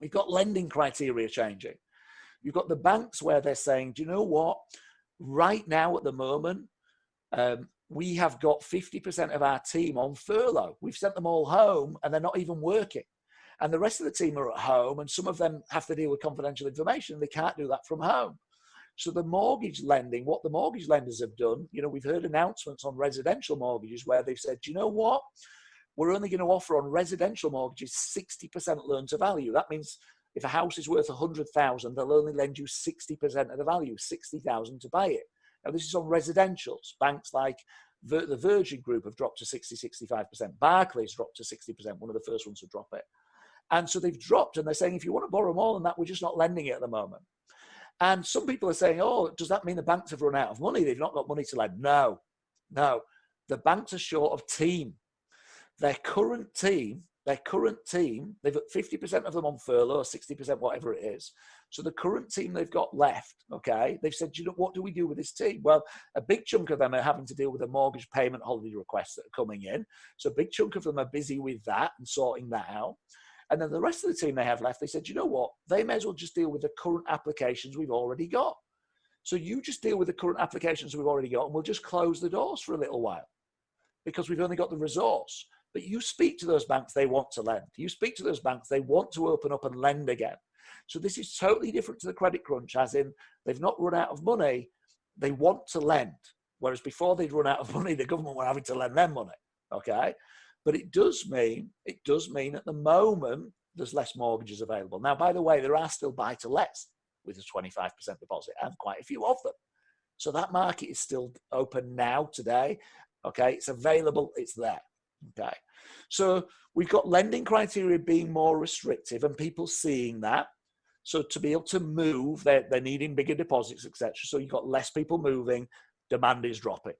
We've got lending criteria changing. You've got the banks where they're saying, do you know what? Right now at the moment, we have got 50% of our team on furlough. We've sent them all home and they're not even working. And the rest of the team are at home, and some of them have to deal with confidential information. They can't do that from home. So the mortgage lending, what the mortgage lenders have done, we've heard announcements on residential mortgages where they've said, do you know what? We're only going to offer on residential mortgages 60% loan to value. That means if a house is worth 100,000, they'll only lend you 60% of the value, 60,000 to buy it. Now, this is on residentials. Banks like the Virgin Group have dropped to 65%. Barclays dropped to 60%, one of the first ones to drop it. And so they've dropped, and they're saying, if you want to borrow more than that, we're just not lending it at the moment. And some people are saying, oh, does that mean the banks have run out of money? They've not got money to lend. No. The banks are short of team. Their current team, they've got 50% of them on furlough, 60%, whatever it is. So the current team they've got left, okay, they've said, what do we do with this team? Well, a big chunk of them are having to deal with the mortgage payment holiday requests that are coming in. So a big chunk of them are busy with that and sorting that out. And then the rest of the team they have left, they said, they may as well just deal with the current applications we've already got. So you just deal with the current applications we've already got, and we'll just close the doors for a little while because we've only got the resource. But you speak to those banks, they want to lend. You speak to those banks, they want to open up and lend again. So this is totally different to the credit crunch, as in they've not run out of money, they want to lend. Whereas before they'd run out of money, the government were having to lend them money, okay? But it does mean at the moment, there's less mortgages available. Now, by the way, there are still buy-to-lets with a 25% deposit, and quite a few of them. So that market is still open now, today, okay? It's available, it's there. Okay, so we've got lending criteria being more restrictive and people seeing that. So to be able to move, they're needing bigger deposits, etc. So you've got less people moving, demand is dropping.